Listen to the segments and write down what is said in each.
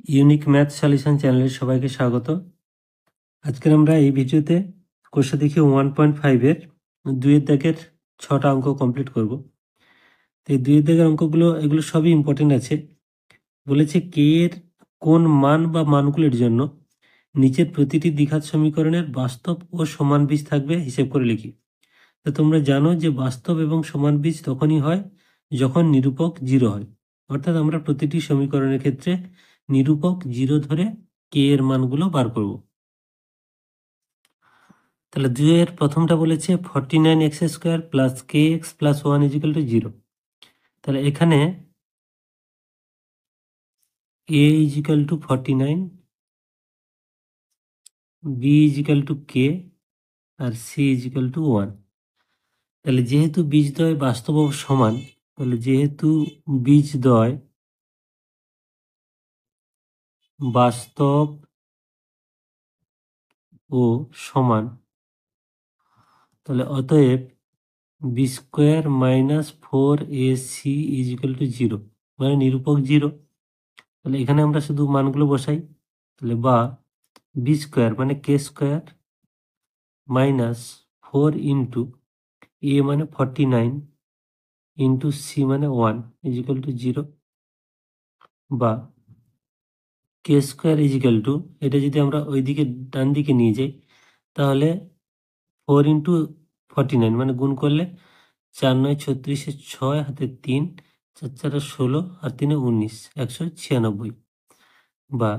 Unique math solution চ্যানেলে সবাইকে স্বাগত। আজকের আমরা এই ভিডিওতে কোষা দেখি 1.5 এর 2 দাগের 6টা অঙ্ক কমপ্লিট করব। তো এই 2 দাগের অঙ্কগুলো এগুলো সবই ইম্পর্টেন্ট আছে। বলেছে কে এর কোন মান বা মানগুলির জন্য নিচের প্রতিটি দ্বিঘাত সমীকরণের বাস্তব ও সমান বীজ থাকবে হিসেব করে লিখি। তো তোমরা জানো যে বাস্তব এবং সমান বীজ তখনই হয় যখন নিরূপক 0 হয়, অর্থাৎ আমরা প্রতিটি সমীকরণের ক্ষেত্রে নিরূপক 0 ধরে কে এর মানগুলো বার করব। তাহলে 2 এর প্রথমটা বলেছে 49x² plus kx plus 1 equal to 0। তাহলে এখানে a equal to 49, b equal to k আর c ইজিক্যাল টু 1। তাহলে যেহেতু বীজদ্বয় বাস্তব ও সমান, তাহলে যেহেতু বীজদ্বয় বাস্তব ও সমান, তাহলে অতএব b² minus 4ac equal to 0, মানে নিরূপক 0। তাহলে এখানে আমরা শুধু মানগুলো বসাই। তাহলে বা b² মানে k² মাইনাস 4 ইন্টু a মানে 49 ইন্টু c মানে 1 ইজিক্যাল টু 0, বা k² ইজিক্যাল টু, এটা যদি আমরা ওইদিকে ডান দিকে নিয়ে যাই তাহলে 4 ইন্টু 49 মানে গুণ করলে 4 9 36, 6 হাতে 3, 4 4 16 আর 3 19, 196, বা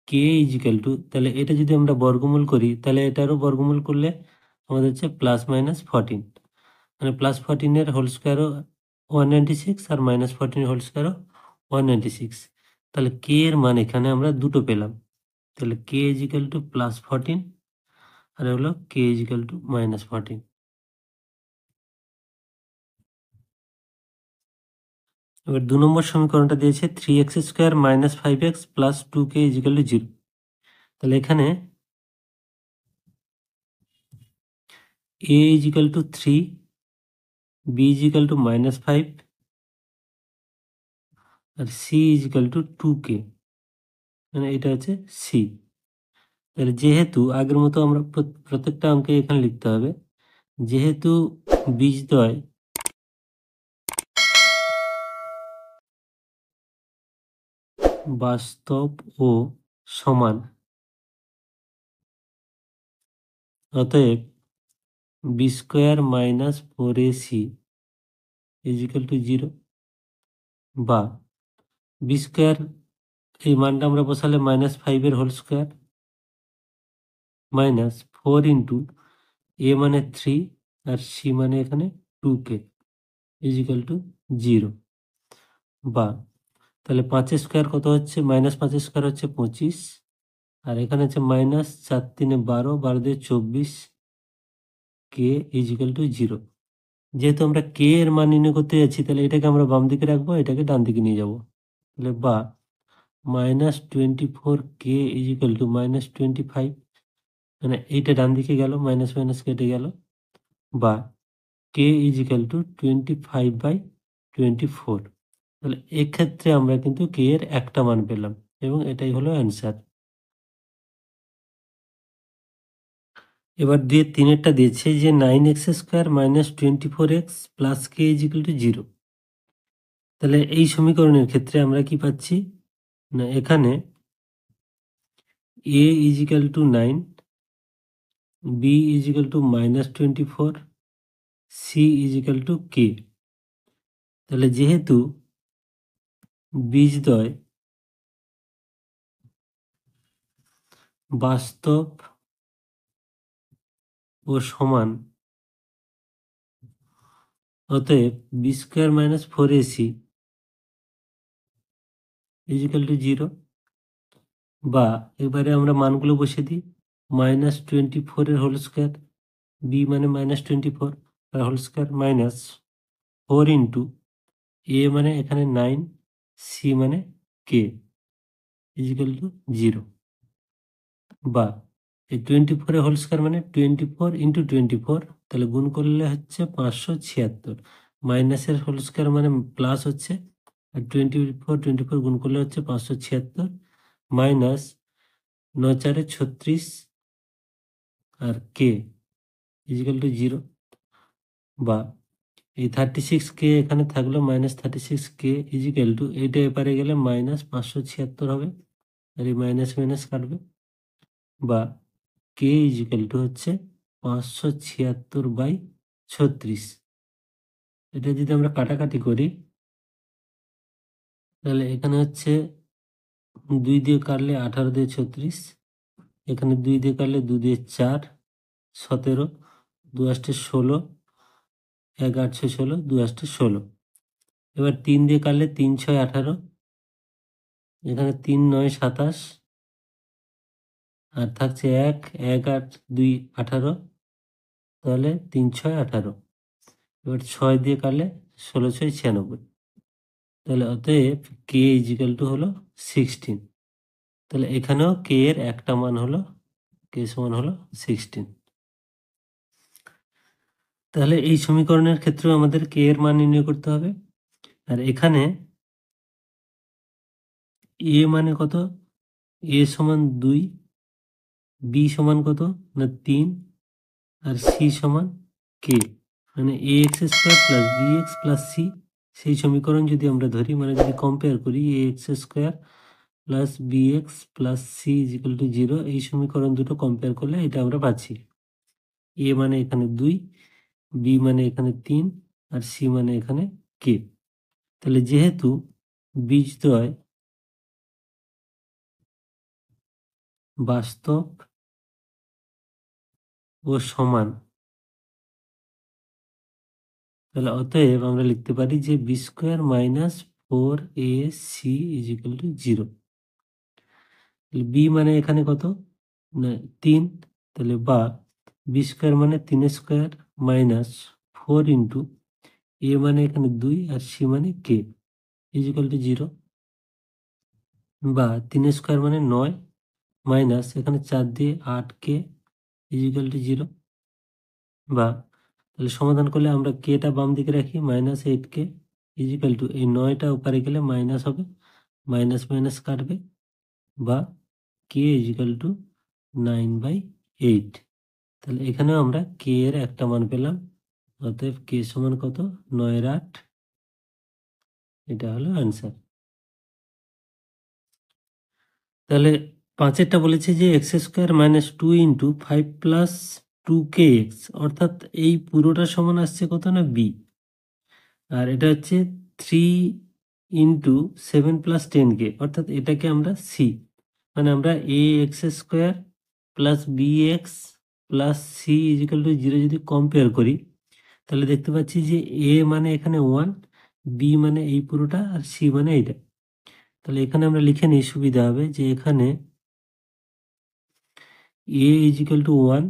কে ইজিক্যাল টু, তাহলে এটা যদি আমরা বর্গমূল করি তাহলে এটারও বর্গমূল করলে আমাদের হচ্ছে প্লাস মাইনাস 14, মানে প্লাস 14 এর হোল স্কোয়ারও 196 আর মাইনাস 14 হোল স্কোয়ারও 196। তাহলে কে এর মান এখানে আমরা দুটো পেলাম। তাহলে কে ইজিক্যাল টু প্লাস 14 আর হলো কে ইজিক্যাল টু মাইনাস 14। এবার 2 নম্বর সমীকরণটা দিয়েছে 3x² minus 5x plus 2k is equal to 0। তাহলে এখানে a equal to 3, b equal to minus 5 আর c ইজিক্যাল টু 2k, মানে এটা হচ্ছে c। তাহলে যেহেতু আগের মতো আমরা প্রত্যেকটা অঙ্কে এখানে লিখতে হবে, যেহেতু বীজদ্বয় বাস্তব ও সমান, অতএব b² minus 4ac equal to 0, বা b² এই মানটা আমরা বসালে মাইনাস 5 এর whole square minus 4 into a মানে 3 আর c মানে এখানে 2k ইজিক্যাল টু 0, বা তাহলে 5 স্কোয়ার কত হচ্ছে, মাইনাস 5 স্কোয়ার হচ্ছে 25, আর এখানে হচ্ছে মাইনাস 4 3 12, 12 দিয়ে 24, কে ইজিক্যাল টু 0। যেহেতু আমরা কে এর মান নির্ণয় করতে যাচ্ছি তাহলে এটাকে আমরা বাম দিকে রাখবো, এটাকে ডান দিকে নিয়ে যাব। তাহলে বা minus 24k is equal to minus 25, মানে এইটা ডান দিকে গেল, মাইনাস মাইনাস কেটে গেল, বা কে ইজিক্যাল টু 25/24। তাহলে এক্ষেত্রে আমরা কিন্তু কে এর একটা মান পেলাম এবং এটাই হলো অ্যান্সার। এবার 3-এরটা দিয়েছে যে 9x² minus 24x plus K is equal to 0। তাহলে এই সমীকরণের ক্ষেত্রে আমরা কি পাচ্ছি না, এখানে a equal to 9, b equal to minus 24, c equal to k। তাহলে যেহেতু বীজদ্বয় বাস্তব ও সমান, অতএব b² minus 4ac equal to 0, বা এবারে আমরা মানগুলো বসিয়ে দিই। মাইনাস 24 এর হোল স্কোয়ার, বি মানে minus 24 R whole square minus 4 into a মানে এখানে 9, সি মানে কে ইজিক্যাল টু 0, বা এই 24 এর হোল স্কোয়ার মানে 24 ইন্টু 24, তাহলে গুণ করলে হচ্ছে 576, মাইনাসের হোল স্কোয়ার মানে প্লাস হচ্ছে, আর 24 গুণ করলে হচ্ছে 576, minus 9 4 36 R K is equal to 0, বা এই 36K এখানে থাকলো -36K ইজিক্যাল টু এইটা এপারে গেলে -576 হবে, আর এই মাইনাস মাইনাস কাটবে, বা কে ইজিক্যাল টু হচ্ছে 576/36। এটা যদি আমরা কাটাকাটি করি তাহলে এখানে হচ্ছে 2 দিয়ে কাটলে 18 দিয়ে 36, এখানে 2 দিয়ে কাটলে 2 দিয়ে 4 17, 2 8 16, 1 8 16, 2 8 16। এবার 3 দিয়ে কাটলে 3 6 18, এখানে 3 9 27, আর থাকছে 1 1 8 2 18, তাহলে 3 6 18। এবার 6 দিয়ে কাটলে 16 6 96। তাহলে অতএব কে ইজিক্যাল টু হলো 16। তাহলে এখানেও কে এর একটা মান হলো, কে সমান হলো 16। তাহলে এই সমীকরণের ক্ষেত্রেও আমাদের কে এর মান নির্ণয় করতে হবে। আর এখানে এ মানে কত, এ সমান 2, বি সমান কত না 3, আর সি সমান কে, মানে a x square plus b x plus c. সেই সমীকরণ যদি আমরা ধরি, মানে যদি কম্পেয়ার করি a x square plus b x plus c equal to 0, এই সমীকরণ দুটো কম্পেয়ার করলে এটা আমরা পাচ্ছি এ মানে এখানে 2, বি মানে এখানে 3, আর সি মানে এখানে কে। তাহলে যেহেতু বীজদ্বয় বাস্তব ও সমান, তাহলে অতএব আমরা লিখতে পারি যে b square minus 4ac equal to 0। B মানে এখানে কত না 3, তাহলে বা বি স্কোয়ার মানে 3 স্কোয়ার মাইনাস 4 ইন্টু এ মানে এখানে 2, আর সি মানে কে ইজিক্যাল টু 0, বা 3 স্কোয়ার মানে 9 মাইনাস এখানে 4 দিয়ে 8K ইজিক্যাল টু 0, বা তাহলে সমাধান করলে আমরা কেটা বাম দিকে রাখি -8K ইজিক্যাল টু এই 9টা উপরে গেলে মাইনাস হবে, মাইনাস মাইনাস কাটবে, বা কে ইজিক্যাল টু 9/8। তাহলে এখানেও আমরা কে এর একটা মান পেলাম, অতএব কে সমান কত 9 এর 8, এটা হলো অ্যান্সার। তাহলে 5এরটা বলেছে যে x square minus 2 into 5 plus 2kx, অর্থাৎ এই পুরোটা সমান আসছে কত না বি, আর এটা হচ্ছে 3 ইন্টু 7 প্লাস 10k, অর্থাৎ এটাকে আমরা সি, মানে আমরা a x square plus b x plus c equal to 0 যদি কম্পেয়ার করি, তাহলে দেখতে পাচ্ছি যে এ মানে এখানে 1, বি মানে এই পুরোটা, আর সি মানে এইটা। তাহলে এখানে আমরা লিখে নিই, সুবিধা হবে যে এখানে a equal to 1,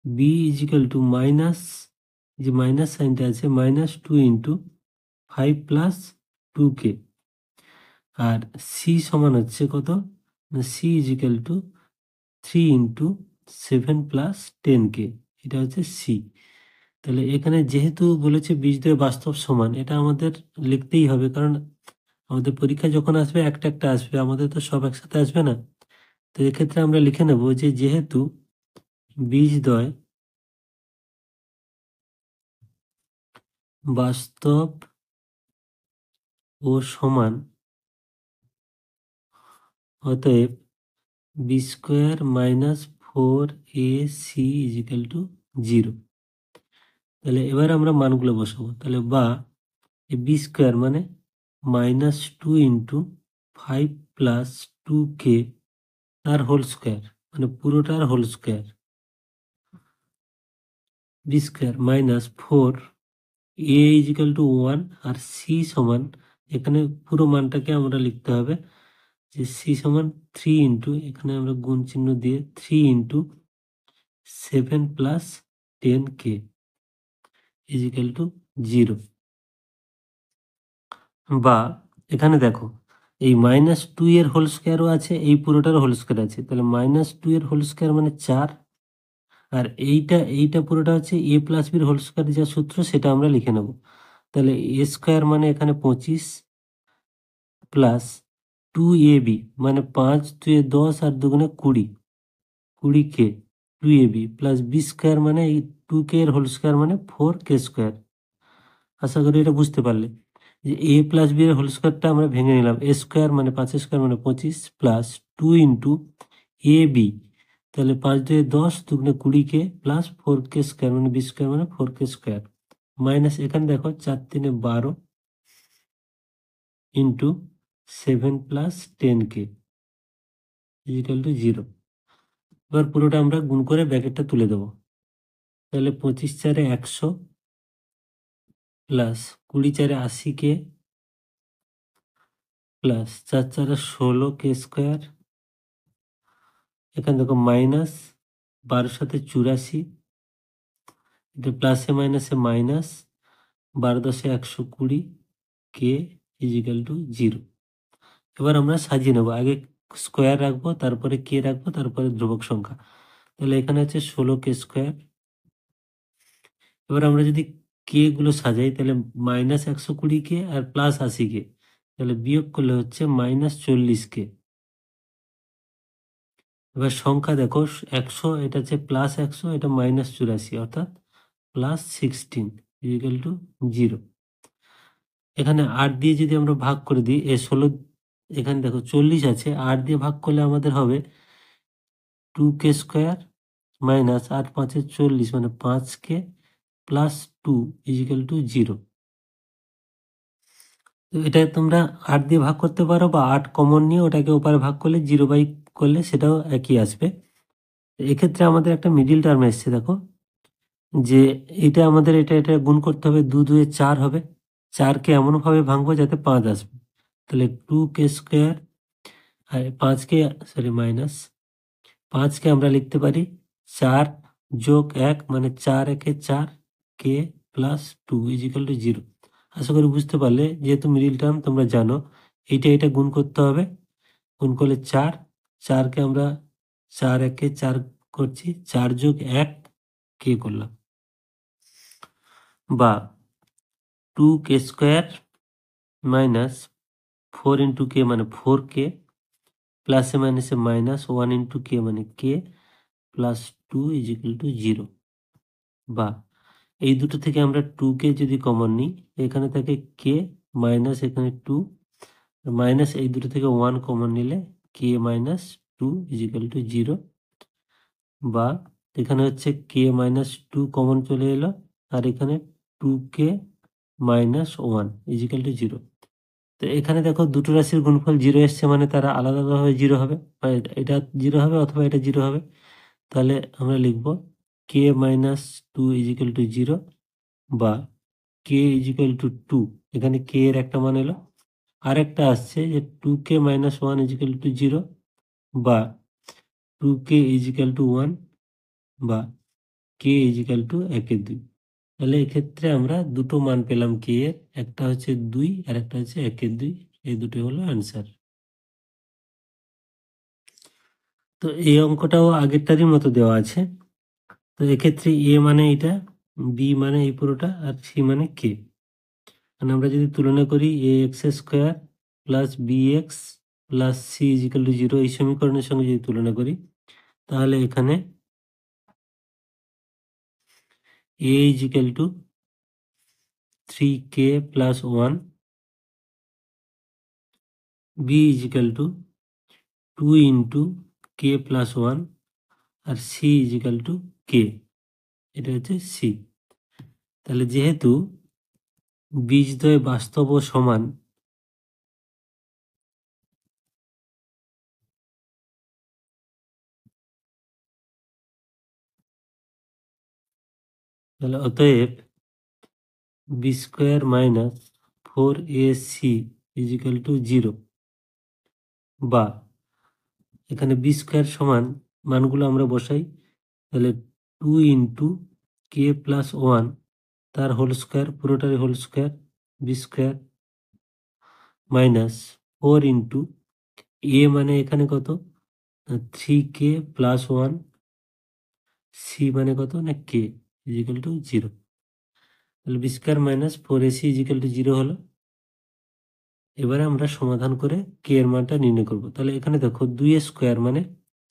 b equal to minus, যে মাইনাস সাইনটা আছে -2 ইন্টু 5 প্লাস 2k, আর সি সমান হচ্ছে কত না c equal to 3 into 7 plus 10k, এটা হচ্ছে সি। তাহলে এখানে যেহেতু বলেছে বীজদ্বয় বাস্তব সমান, এটা আমাদের লিখতেই হবে, কারণ আমাদের পরীক্ষা যখন আসবে একটা একটা আসবে, আমাদের তো সব একসাথে আসবে না। তো এক্ষেত্রে আমরা লিখে নেব যে যেহেতু বীজদ্বয় বাস্তব ও সমান, অতএব b square minus 4ac equal to 0। তাহলে এবার আমরা মানগুলো বসাবো, তাহলে বা বি স্কোয়ার মানে -2 ইন্টু 5 প্লাস 2k তার হোল স্কোয়ার, মানে পুরোটার whole square, b square minus 4 a equal to 1, আর সি সমান এখানে পুরো মানটাকে আমরা লিখতে হবে যে সি সমান 3 ইন্টু, এখানে আমরা গুণ চিহ্ন দিয়ে 3 into 7 plus 10k is equal to 0, বা এখানে দেখো এই -2 এর হোল স্কোয়ারও আছে, এই পুরোটার হোল স্কোয়ার আছে, তাহলে -2 এর হোল স্কোয়ার মানে 4, আর এইটা পুরোটা হচ্ছে এ প্লাস বির হোল স্কোয়ার, যা সূত্র সেটা আমরা লিখে নেব। তাহলে এ স্কোয়ার মানে এখানে 25 প্লাস 2ab মানে 5 2 10 আর 2 20, 20k 2ab plus B square মানে এই 2k এর হোল স্কোয়ার মানে 4k স্কোয়ার। আশা করি এটা বুঝতে পারলে যে a প্লাস বি এর হোল স্কোয়ারটা আমরা ভেঙে নিলাম, a স্কোয়ার মানে 5 স্কোয়ার মানে 25 প্লাস 2 ইন্টু ab, তাহলে 5 2 10 2 20k প্লাস 4k স্কোয়ার মানে বি স্কোয়ার মানে 4k স্কোয়ার মাইনাস এখানে দেখো 4 3 12 into 7 plus 10k is equal to 0। এবার পুরোটা আমরা গুণ করে ব্র্যাকেটটা তুলে দেবো, তাহলে 25 4 100 plus 20 4 80k plus 4 4 16k square, এখানে দেখো মাইনাস 12 সাথে 84, এটা প্লাসে মাইনাসে মাইনাস 12 10 120 কে ইজিক্যাল টু 0। এবার আমরা সাজিয়ে নেবো, আগে স্কোয়ার রাখবো, তারপরে কে রাখবো, তারপরে ধ্রুবক সংখ্যা। তাহলে এখানে হচ্ছে 16k স্কোয়ার। এবার আমরা যদি কে গুলো সাজাই তাহলে মাইনাস 120k আর প্লাস 80k, তাহলে বিয়োগ করলে হচ্ছে মাইনাস 40k। এবার সংখ্যা দেখো 100, এটা হচ্ছে প্লাস 100, এটা মাইনাস 84 অর্থাৎ প্লাস 16 ইকুয়াল টু 0। এখানে 8 দিয়ে যদি আমরা ভাগ করে দিই, 16, এখানে দেখো 40 আছে, 8 দিয়ে ভাগ করলে আমাদের হবে 2k স্কোয়ার মাইনাস 8 5 40 মানে 5k প্লাস 2 ইকুয়াল টু 0। তো এটা তোমরা 8 দিয়ে ভাগ করতে পারো বা 8 কমন নিয়ে ওটাকে ওপারে ভাগ করলে 0 বাই করলে সেটাও একই আসবে। এক্ষেত্রে আমাদের একটা মিডিল টার্ম এসছে, দেখো যে এটা আমাদের এটা গুণ করতে হবে, 2 2 4 হবে, 4কে এমনভাবে ভাঙবো যাতে 5 আসবে, তাহলে 2k স্কোয়ার আর 5কে সরি মাইনাস 5কে আমরা লিখতে পারি 4 যোগ 1 মানে 4 1 4 কে প্লাস 2 ইজিক্যাল টু 0। আশা করি বুঝতে পারলে, যেহেতু মিডিল টার্ম তোমরা জানো এটা গুণ করতে হবে, গুণ করলে 4, 4কে আমরা 4 1 4 করছি, 4 যোগ 1 কে করলাম, বা 2k square minus 4 into k মানে 4k প্লাসে মাইনাসে মাইনাস 1 ইন্টু কে মানে কে প্লাস 2 ইজিক্যাল টু 0। বা এই দুটো থেকে আমরা 2k যদি কমন নিই, এখানে থাকে কে মাইনাস এখানে 2, মাইনাস এই দুটো থেকে 1 কমন নিলে কে মাইনাস 2 ইজিক্যাল টু 0। বা এখানে হচ্ছে কে মাইনাস 2 কমন চলে এলো, আর এখানে 2k মাইনাস 1 ইজিক্যাল টু 0। তো এখানে দেখো দুটো রাশির গুণফল 0 এসছে মানে তারা আলাদা আলাদাভাবে 0 হবে, বা এটা 0 হবে অথবা এটা 0 হবে। তাহলে আমরা লিখব কে মাইনাস 2 ইজিক্যাল টু 0, বা কে ইজিক্যাল টু 2, এখানে কে এর একটা মান এলো, আর একটা আসছে যে 2k মাইনাস 1 ইজিক্যাল টু 0, বা 2k ইজিক্যাল টু 1, বা কে ইজিক্যাল টু 1/2। তাহলে এক্ষেত্রে আমরা দুটো মান পেলাম কে এর, একটা হচ্ছে 2 আর একটা হচ্ছে 1/2, এই দুটো হলো অ্যান্সার। তো এই অঙ্কটাও আগেরটারই মতো দেওয়া আছে। তো এক্ষেত্রে এ মানে এটা, বি মানে এই পুরোটা, আর সি মানে কে। মানে আমরা যদি তুলনা করি a x square plus b x plus c equal to 0 এই সমীকরণের সঙ্গে যদি তুলনা করি, তাহলে এখানে a equal to 3k plus 1, b equal to 2 into k plus 1, আর সি ইজিক্যাল টু কে, এটা হচ্ছে সি। তাহলে যেহেতু বীজদ্বয় বাস্তব ও সমান, তাহলে অতএব b square minus 4ac equal to 0, বা এখানে বি স্কোয়ার সমান মানগুলো আমরা বসাই, তাহলে 2 ইন্টু কে প্লাস 1 তার হোল স্কোয়ার, পুরোটার whole square, b square minus 4 into a মানে এখানে কত 3k প্লাস 1, সি মানে কত না কে ইজিক্যাল টু 0। তাহলে b square minus 4ac equal to 0 হলো। এবারে আমরা সমাধান করে কে এর মানটা নির্ণয় করব। তাহলে এখানে দেখো 2 স্কোয়ার মানে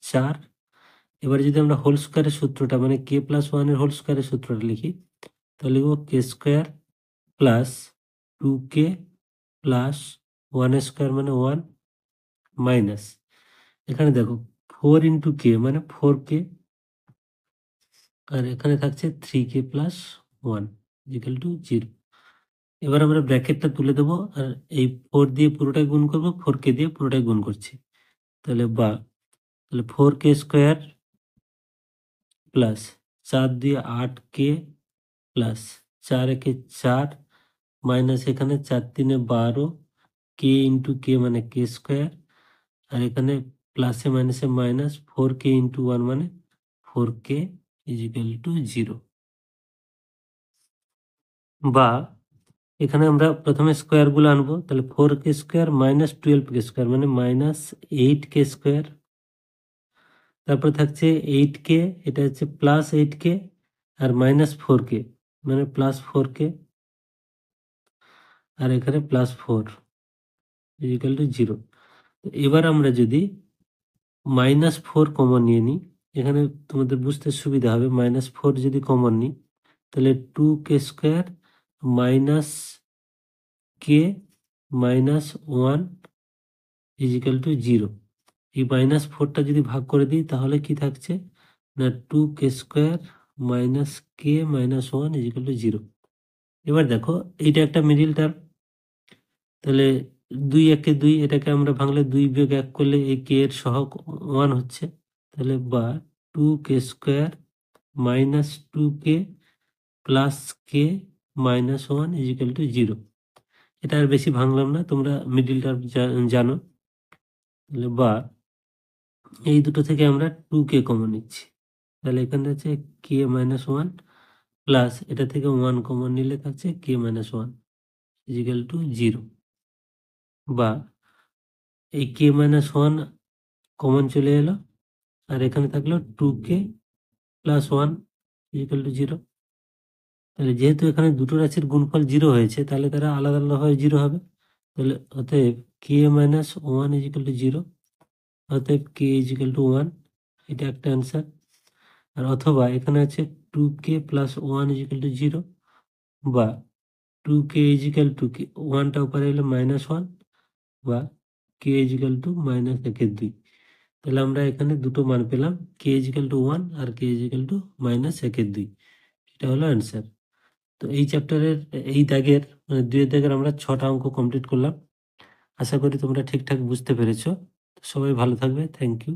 4। এবারে যদি আমরা হোল স্কোয়ারের সূত্রটা মানে কে প্লাস 1 এর হোল স্কোয়ারের সূত্রটা লিখি, তাহলে লিখব k square plus 2k plus 1 square মানে 1 মাইনাস এখানে দেখো 4 ইন্টু কে মানে 4k, আর এখানে থাকছে 3k প্লাস 1 ইকুয়াল টু 0। এবার আমরা ব্র্যাকেটটা তুলে দেবো, আর এই 4 দিয়ে পুরোটাই গুণ করব, 4k দিয়ে পুরোটাই গুণ করছি। তাহলে তাহলে 4k স্কোয়ার প্লাস 4 দিয়ে 8k প্লাস 4 একে 4 মাইনাস এখানে 4 3 12 কে ইন্টু কে মানে কে স্কোয়ার, আর এখানে প্লাসে মাইনাসে মাইনাস 4k ইন্টু 1 মানে 4k ইজ ইকুয়াল টু 0। বা এখানে আমরা প্রথমে স্কোয়ারগুলো আনবো, তাহলে 4k square minus 12k square মানে মাইনাস 8k স্কোয়ার, তারপর থাকছে 8k, এটা হচ্ছে প্লাস 8k, আর মাইনাস 4k মানে প্লাস 4k, আর এখানে প্লাস 4 ইকুয়াল টু 0। এবার আমরা যদি -4 কমন নিয়ে নিই, এখানে তোমাদের বুঝতে সুবিধা হবে। -4 যদি কমন নিই, তাহলে 2k square minus K minus 1 is equal two 0। এই -4টা যদি ভাগ করে দিই তাহলে কি থাকছে না 2k square minus K minus 1 is equal two 0। এবার দেখো এইটা একটা মিডিল টার্ম, তাহলে 2 একে 2, এটাকে আমরা ভাঙলে 2 বিয়োগ 1 করলে এই কে এর সহগ 1 হচ্ছে। তাহলে বা 2k square minus 2k plus K minus 1 is equal two 0। এটা আর বেশি ভাঙলাম না, তোমরা মিডিল টার্ম জানো। তাহলে বা এই দুটো থেকে আমরা 2k কমন নিচ্ছি, তাহলে এখানে হচ্ছে কে মাইনাস 1 প্লাস এটা থেকে 1 কমন নিলে থাকছে কে মাইনাস 1 ইজ ইকুয়াল টু 0। বা এই কে মাইনাস 1 কমন চলে এলো, আর এখানে থাকলো 2k প্লাস 1 ইকুয়াল টু 0। তাহলে যেহেতু এখানে দুটো রাশির গুণফল 0 হয়েছে, তাহলে তারা আলাদা আলাদাভাবে 0 হবে। তাহলে অতএব কে মাইনাস 1 ইজ ইকুয়াল টু 0, অতএব কে ইজ ইকুয়াল টু 1, এটা একটা অ্যান্সার। আর অথবা এখানে আছে 2k plus 1 is equal two 0, বা 2k ইজ ইকুয়াল টু 1টা উপরে এলে -1, বা কে ইজ ইকুয়াল টু -1/2। তাহলে আমরা এখানে দুটো মান পেলাম, কে ইজ ইকুয়াল টু 1 আর কে ইজ ইকুয়াল টু -1/2। এটা হলো অ্যান্সার। তো এই চ্যাপ্টারের এই দাগের মানে 2 এর দাগের আমরা 6টা অঙ্ক কমপ্লিট করলাম। আশা করি তোমরা ঠিকঠাক বুঝতে পেরেছো। সবাই ভালো থাকবে। Thank you.